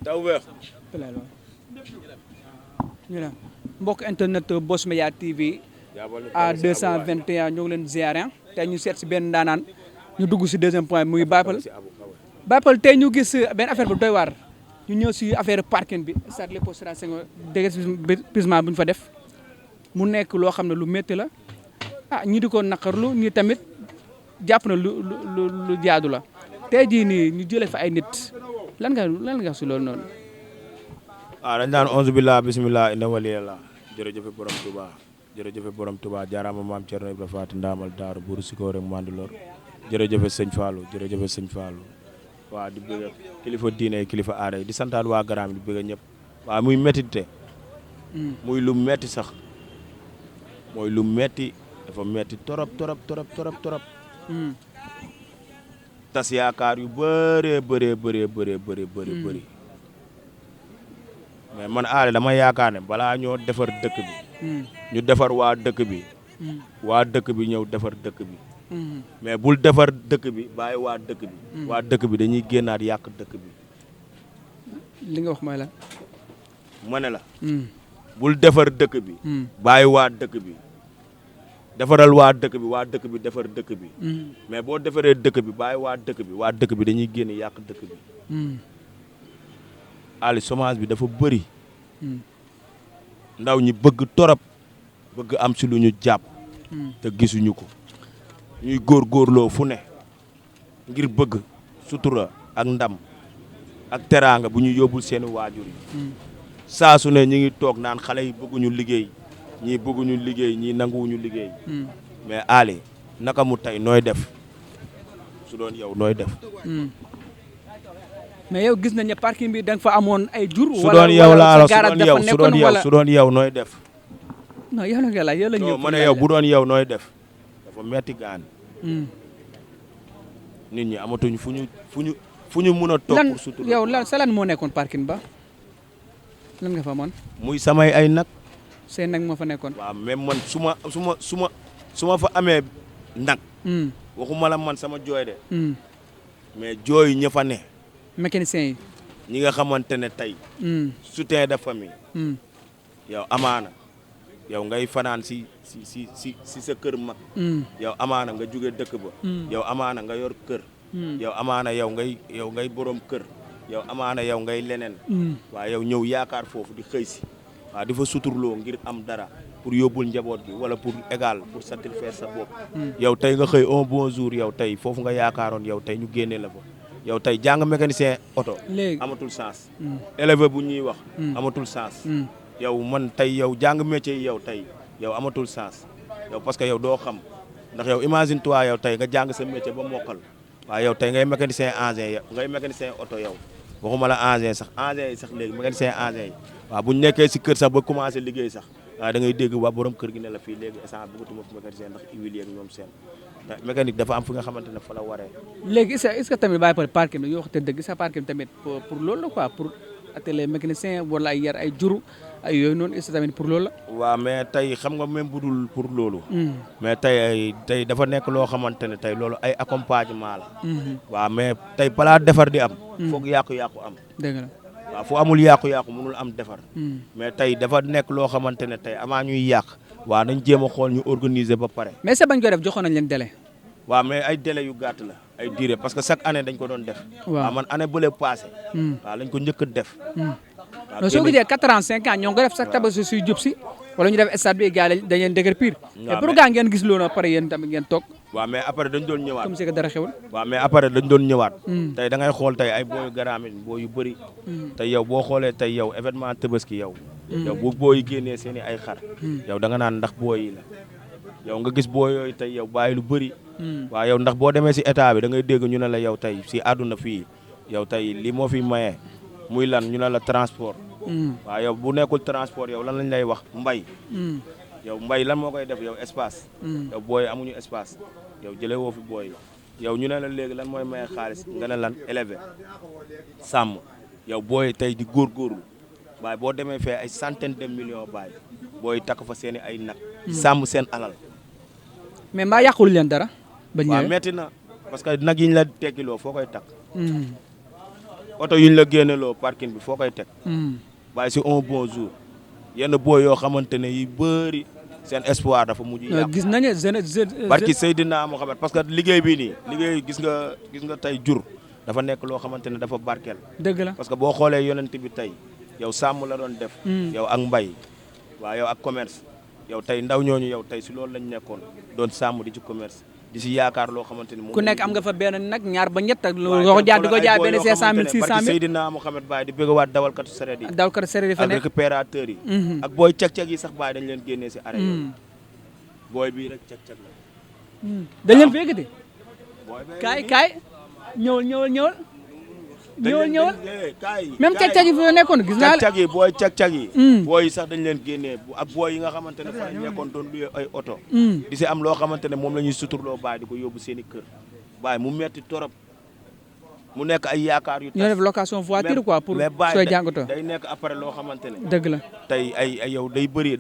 tawfeex. ñu ne mbokk internet Boss Media TV à 221 ñu ngi leen ziare tey ñu seet si benn ndaanaan ñu dugg si deuxième point muy Baye Peul tey ñu gis benn affaire bu doy waar ñu ñëw si affaire parking bi stade Léopold Sédar Senghor déguerpissement bu ñu fa def mu nekk loo xam ne lu métti la ñi di ko naqarlu ñi tamit jàpp na lu jaadu la tey jii nii ñu jëlee fa ay nit lan nga si loolu noonu. dañ naan onze billah bismillah inna waliyallah jërëjëfe borom Touba jërëjëfe borom Touba jaaraama maam Thierno Ibrahima Faty ndaamal daaru buuru Sikor rek Mandilor jërëjëfe sëñ Fallou jërëjëfe sëñ Fallou waaw di bëgg kilifa diine kilifa aada yi di santaat waa Garaam di bëgg ñëpp waaw muy méttite muy lu metti sax mooy lu metti dafa metti torop tas yaakaar yu bëri mais man aale dama yaakaar ne balaa ñoo defar dëkk bi ñu defar waa dëkk bi waa dëkk bi ñëw defar dëkk bi mais bul defar dëkk bi bàyyi waa dëkk bi dañuy génnaat yàq dëkk bi li nga wax mooy la ma ne la bul defar dëkk bi bàyyi waa dëkk bi defaral waa dëkk bi defar dëkk bi mais boo defaree dëkk bi bàyyi waa dëkk bi dañuy génn yàq dëkk bi ali chômage bi dafa bëri ndaw ñi bëgg torop bëgg am si lu ñu jàpp te gisuñu ko ñuy góorgóorloo fu ne ngir bëgg sutura ak ndam ak teraanga bu ñu yóbbul seeni waajur yi saa su ne ñi ngi toog naan xale yi bëgguñu liggéey ñii nanguwuñu liggéey mais ali naka mu tey nooy def su doon yow nooy def mais yow gis nañ ne parking bi da nga fa amoon ay jur. su doon yow laa su doon yow nooy def. non yow nag yàlla yow la ñu. ma ne yow bu doon yow nooy def dafa metti gaan. nit ñi amatuñ fu ñu mën a toog pour sutur. yow sa lan moo nekkoon parking ba lan nga fa amoon. muy samay ay nag. seen nag moo fa nekkoon. waaw même man su ma fa amee nag. waxuma la man sama jooy de. mais jooy ña fa ne. mécanicien yi. ñi nga xamante ne tey. soutien de famille. yow amaana yow ngay fanaan si sa kër mag. yow amaana nga jóge dëkk ba. yow amaana nga yor kër. yow amaana yow ngay borom kër. yow amaana yow ngay leneen. waaw yow ñëw yaakaar foofu di xëy si. waaw di fa suturloo ngir am dara pour yóbbul njaboot bi wala pour égal pour satisfaire sa bopp. yow tey nga xëy un bon jour yow tey foofu nga yaakaaroon yow tey ñu génnee la fa. yow tey jàng mécanicien oto. léegi amatul sens. élève bu ñuy wax. amatul sens. yow man tey yow jàng métier yi yow tey yow amatul sens. yow parce que yow doo xam ndax yow imagine toi yow tey nga jàng sa métier ba mokkal. waaw yow tey ngay mécanicien engin yow ngay mécanicien oto yow waxuma la engin yi sax léegi mécanicien engin yi. waaw bu ñu nekkee si kër sax ba commencé liggéey sax waaw da ngay dégg waa borom kër gi ne la fii léegi instant bëggatuma fi mécanicien ndax huilier ak ñoom seen. mécanique dafa am fi nga xamante ne fa la waree. léegi est-ce que tamit Baye Peul parking bi yoo xam te dëgg sa parking tamit pour loolu la quoi pour atelier mécanicien wala ay yar ay juru ay yooyu noonu est-ce que tamit pour loolu la. waaw mais tey xam nga même bu dul pour loolu. mais tey dafa nekk loo xamante ne tey loolu ay accompagnement la. waaw mais tey balaa defar di am. foog yàqu-yàqu am. dëgg la. waaw fu amul yàqu-yàqu mënul am defar. mais tey dafa nekk loo xamante ne tey avant ñuy yàq. waaw nañ jéem a xool ñu organiser ba pare. mais sa bañ ko def joxoon nañ leen délai. waaw mais ay délai yu gàtt la ay durée parce que chaque année dañ ko doon def. waaw man année bële passé. waaw lañ ko njëkk a def. waaw soo gisee 4 ans 5 ans ñoo ngi ko def sax tabaski suy jub si wala ñu def stade bi gars yi dañ leen déguerpir. mais pour gars ngeen gis loolu pare yéen tamit ngeen toog. waaw mais après dañ doon ñëwaat comme si que dara xewul. waaw mais après dañ doon ñëwaat. tey da ngay xool tey ay booyu Garaamine booy yu bëri. tey yow boo xoolee tey yow événement tabaski yow. yow bu booy génnee seen i ay xar. yow da nga naan ndax booy yi la. yow nga gis booy yooyu tey yow bàyyi lu bëri. waaw yow ndax boo demee si état bi da ngay dégg ñu ne la yow tey si àdduna fii yow tey li moo fi maye muy lan ñu ne la transport. waaw yow bu nekkul transport yow lan lañ lay wax mbay. yow mbay lan moo koy def yow espace. yow booy amuñu espace yow jëlee woo fi booy yow ñu ne la léegi lan mooy maye xaalis nga ne lan élevé sàmm yow booy tey di góorgóorlu waaye boo demee fee ay centaine de millions baay booy takk fa seen i ay nag. sàmm seen alal. mais mbaa yàqul leen dara. ba ñëwee waaw metti na parce que nag yi ñu la teggiloo foo koy takk. oto yuñ la génneloo parking bi foo koy teg. bàyyi si un bon jour yenn booy yoo xamante ne yi bëri seen espoir dafa mujj yàqu. gis nañu barki Seydina Mohamed parce que liggéey bii nii liggéey gis nga tey jur dafa nekk loo xamante ne dafa barkeel. dëgg la parce que boo xoolee yonent bi tey yow sàmm la doon def. yow ak mbay waaw yow ak commerce yow tey ndaw ñooñu yow tey si loolu lañ nekkoon doon sàmm di ci commerce di si yaakaar loo xamante ni moom ku nekk am nga fa benn nag ñaar ba ñett ak loo ko jaar di ko jaay benn 500 000 600 000 Seydina Mohamed Baye di bëgg waat dawalkatu sareet yi dawalkatu sareet yi fa ak nekk récupérateur yi ak booy cag-cag yi sax Baye dañ leen génnee si arrêt yooyu booy bii rek cag-cag la dañ leen féegati kaay ñëwal même cag-cag yi fi nekkoon gis naa cag-cag yi booy cag-cag yi booy yi sax dañ leen génnee ak booy yi nga xamante ne fa lañ nekkoon doon luye ay oto di si am loo xamante ne moom la ñuy suturloo Baye di ko yóbbu seen i kër Baye mu metti torop mu nekk ay yaakaar yu ñoo def location voiture quoi pour sooy jàngatoo day nekk après loo xamante ne dëgg la tey ay yow day bëri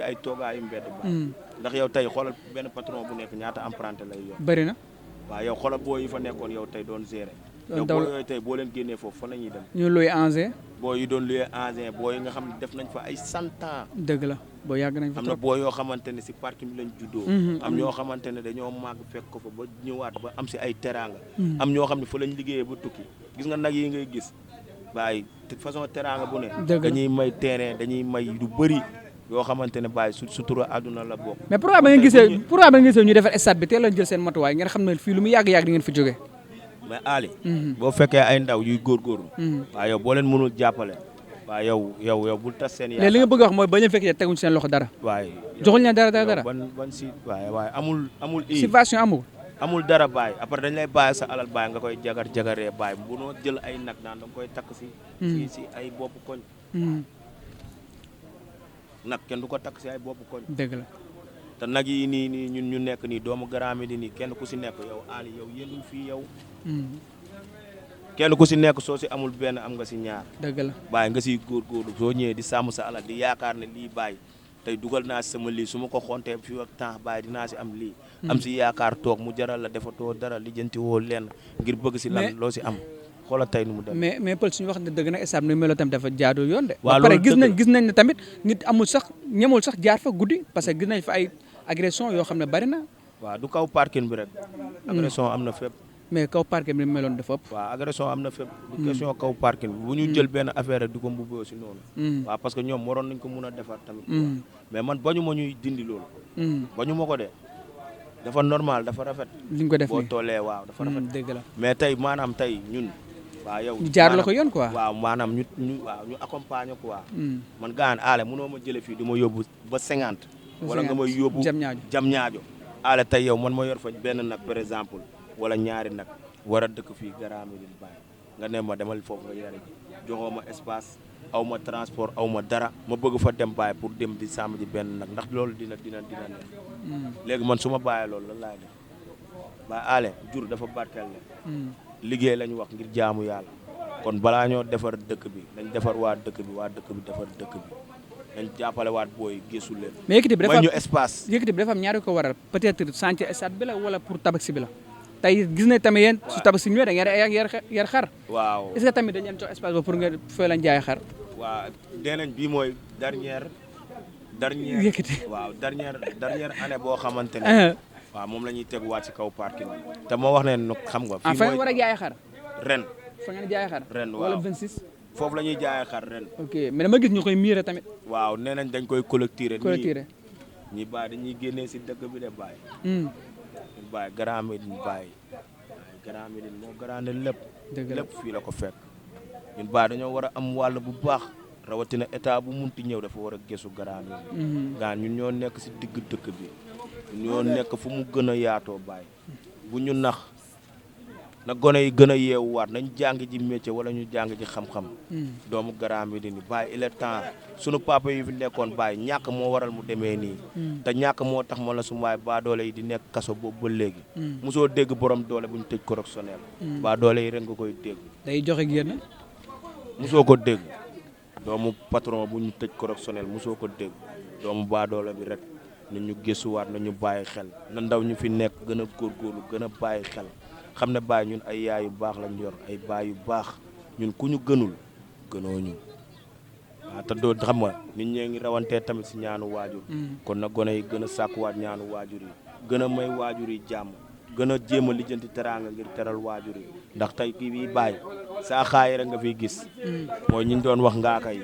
ay toogaayu mbedd ba ndax yow tey xoolal benn patron bu nekk ñaata emprunté lay yor bëri na waaw yow xoolal boo yi fa nekkoon yow tey doon gérer yow boo yooyu tey boo leen génnee foofu fa la ñuy dem ñu luy engin boo yi doon luye engin boo yi nga xam ne def nañ fa ay 100 ans dëgg la boo yàgg nañ fa am na boo yoo xamante ne si parking bi lañ juddoo am ñoo xamante ne dañoo màgg fekk ko fa ba ñëwaat ba am si ay teraanga am ñoo xam ne fa lañ liggéeyee ba tukki gis nga nag yi ngay gis Baye façon teraanga bu ne dañuy may terrain dañuy may lu bëri yoo xamante ne Baye sutura àdduna la bokk mais pourquoi ba ngeen gisee ñu defar stade bi teel a jël seen matuwaay ngeen xam ne fii lu mu yàgg-yàgg di ngeen fi jógee mais Ali boo fekkee ay ndaw yuy góorgóorlu waaw yow boo leen mënul jàppale waaw yow bul tas seen yaakaar léegi li nga bëgg a wax mooy bañ a fekkee teguñ seen loxo dara waaye joxuñ leen dara ban si waaye amul subvention amul dara Baye après dañ lay bàyyi sa alal Baye nga koy jagaree Baye bu noo jël ay nag naan da nga koy takk si ay bopp koñ nag kenn du ko takk si ay bopp koñ dëgg la te nag yi nii ñun ñu nekk nii doomu Grand Médine nii kenn ku si nekk yow Ali yow yëndul fii yow kenn ku si nekk soo si amul benn am nga si ñaar dëgg la Baye nga siy góorgóorlu soo ñëwee di sàmm sa alal di yaakaar ne lii Baye tey dugal naa si sama lii su ma ko xontee fii ak temps Baye dinaa si am lii am si yaakaar toog mu jaral la defatoo dara lijjanti woo lenn ngir bëgg si lan loo si am xoolal tey nu mu dem mais Pël suñu wax ne dëgg nag stade ni melo tamit dafa jaadu yoon de waaw ba pare gis nañ ne tamit nit amul sax ñemul sax jaar fa guddi parce que gis nañ fa ay agression yoo xam ne bari na waaw du kaw parking bi rek agression am na fépp mais kaw parking bi meloon dafa ëpp waaw agression am na fépp du question kaw parking bi bu ñu jël benn affaire rek di ko mbubboo si noonu waaw parce que ñoom waroon nañ ko mun a defar tamit mais man bañu ma ñuy dindi loolu bañu ma ko de dafa normal dafa rafet li nga ko def boo tollee waaw dafa rafet dëgg la mais tey maanaam tey ñun waaw yow ñu jaar la ko yoon quoi waaw maanaam ñu accompagner quoi man gaan aale mënoo ma jële fii di ma yóbbu ba 50 wala nga may yóbbu jam ñaajo aale tey yow man ma yor fa benn nag par exemple wala ñaari nag war a dëkk fii Grand Médine Baye nga ne ma demal foofu nga yare ji joxoo ma espace aw ma transport aw ma dara ma bëgg fa dem Baye pour dem di sàmm ji benn nag ndax loolu dina ne léegi man su ma bàyyee loolu lan laay def Baye aale jur dafa barkeel ne liggéey lañu wax ngir jaamu yàlla kon balaa ñoo defar dëkk bi dañ defar waa dëkk bi defar dëkk bi dañ jàppale waat booy gëstu leen mais yëkkati bi dafa ñu espace yëkkati bi dafa am ñaari ko waral peut-être chantier stade bi la wala pour tabaski bi la tey gis nañ tamit yéen su tabaski ñëwee da ngeen yar xar waaw est-ce que tamit dañ leen jox espace ba pour nga fay lañ jaay xar waaw nee nañ bii mooy dernière yëkkati waaw dernière année boo xamante ne waaw moom la ñuy teguwaat ci kaw parking bi te moo wax ne nag xam nga fii fa ngeen war a jaay xar ren fa ngeen jaay xar ren waaw wala 26 foofu la ñuy jaayee xar ren ok mais dama gis ñu koy miire tamit waaw nee nañ dañ koy collecter ñi Baye dañuy génnee si dëkk bi de Baye Baye Grand Médine Baye Grand Médine moo grande lépp fii la ko fekk ñun Baye dañoo war a am wàll bu baax rawatina état bu munti ñëw dafa war a gëstu Grand Médine gaan ñun ñoo nekk si digg dëkk bi ñoo nekk fu mu gën a yaatoo Baye bu ñu nax na gone yi gën a yeewuwaat nañ jàng ji métier wala ñu jàng ji xam-xam doomu Grand Médine Baye il est temps sunu papa yi fi nekkoon Baye ñàkk moo waral mu demee nii te ñàkk moo tax ma la su waay baa doole yi di nekk kaso boobu ba léegi mosoo dégg borom doole bu ñu tëj correctionnel baa doole yi rek nga koy dégg day joxe génn mosoo ko dégg doomu patron bu ñu tëj correctionnel mosoo ko dégg doomu baa doole bi rek na ñu gëstuwaat na ñu bàyyi xel na ndaw ñu fi nekk gën a góorgóorlu gën a bàyyi xel xam ne Baye ñun ay yaay yu baax lañ yor ay baay yu baax ñun ku ñu gënul gënoo ñu waaw te doo xam nga nit ñee ngi rawantee tamit si ñaanu waajur kon na gone yi gën a sàkkuwaat ñaanu waajur yi gën a may waajur yi jàmm gën a jéem a lijjanti teraanga ngir teral waajur yi ndax tey kii bii bàyyi saa xaayi rek nga fiy gis mooy ñi ñu doon wax ngaaka yi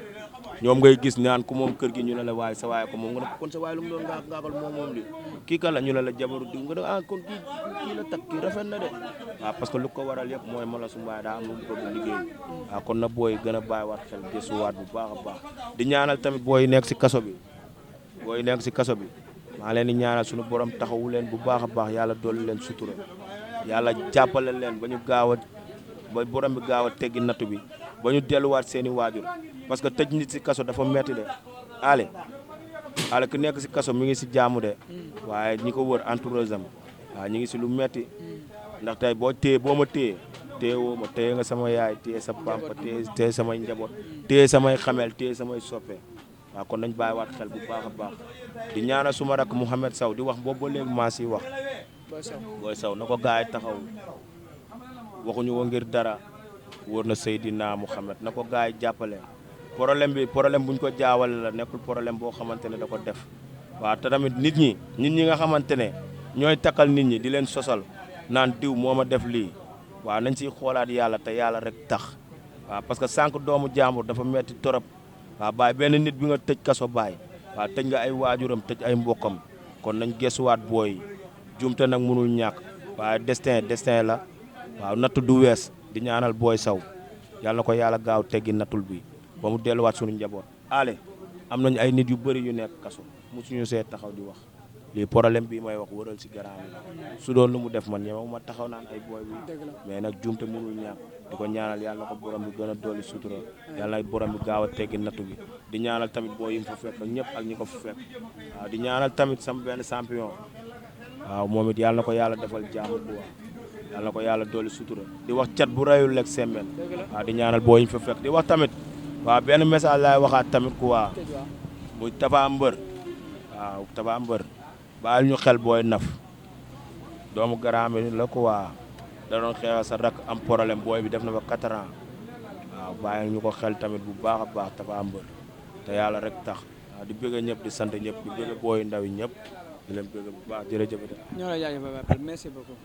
ñoom ngay gis naan ku moom kër gi ñu ne la waaye sa waaye ko moom nga ne kon sa waaye lu mu doon ngaakal moom li kii kan la ñu ne la jabaru diw nga ne ah kon kii la takk kii rafet na de waaw parce que lu ko waral yëpp mooy mala su mbaay daa am lu mu bëgg liggéey waaw kon na booy gën a bàyyiwaat xel gëstuwaat bu baax a baax di ñaanal tamit booy nekk si kaso bi maa leen di ñaanal suñu borom taxawu leen bu baax a baax yàlla dolli leen sutura yàlla jàppale leen ba ñu gaaw a ba borom bi gaaw a teggi nattu bi ba ñu delluwaat seeni waajur parce que tëj nit si kaso dafa metti de ale ku nekk si kaso mi ngi si jaamu de waaye ñi ko wër entourage am waaw ñi ngi si lu metti ndax tey boo ma téye woo ma téye nga sama yaay téye sa papa téye samay njaboot téye samay xamel téye samay soppe waaw kon nañ bàyyiwaat xel bu baax a baax di ñaanal suma rak Mouhamed Sow di wax boobu ba léegi maa siy wax Boy Sow na ko gaay taxaw waxuñu ko ngir dara wóor na Seydina Mouhamed na ko gaay jàppale problème buñ ko jaawale la nekkul problème boo xamante ne da ko def waaw te tamit nit ñi nga xamante ne ñooy takkal nit ñi di leen sosal naan diw moo ma def lii waaw nañ siy xoolaat yàlla te yàlla rek tax waaw parce que sànq doomu jàmbur dafa metti torop waaw baay benn nit bi nga tëj kaso baay waaw tëj nga ay waajuram tëj ay mbokkam kon nañ gesuwaat booy jumte nag mënul ñàkk waaye destin la waaw nattu du wees di ñaanal Boy Sow yàlla na ko yàlla gaaw teggi nattul bi ba mu delluwaat suñu njaboot ale am nañ ay nit yu bëri yu nekk kaso musuñu see taxaw di wax lii problème bi may wax wëral si garaam yi su doon lu mu def man ñemewu ma taxaw naan ay booy bi mais nag jumte mënul ñàkk di ko ñaanal yàlla na ko borom bi gën a dolli sutura yàlla na borom bi gaaw a teggi nattu bi di ñaanal tamit booy yi mu fa fekk ak ñëpp ak ñi ko fa fekk waaw di ñaanal tamit sama benn champion waaw moom it yàlla na ko yàlla defal jàmm bu wax yàlla na ko yàlla dolli sutura di wax cat bu rayul lekk sembeen waaw di ñaanal booy yi mu fa fekk di wax tamit waaw benn message laay waxaat tamit ku waa muy Tapha Mbeur waaw Tapha Mbeur baal ñu xel booy naf doomu garaam la ko waa da doon xeexal sa rak am problème booy bi def na ba 4 ans waaw bàyyi ñu ko xel tamit bu baax a baax Tapha Mbeur te yàlla rek tax waaw di bëgg ñëpp di sant ñëpp di bëgg booy ndaw yi ñëpp di leen bëgg bu baax jërëjëf. ñoo la jaajëfal merci beaucoup.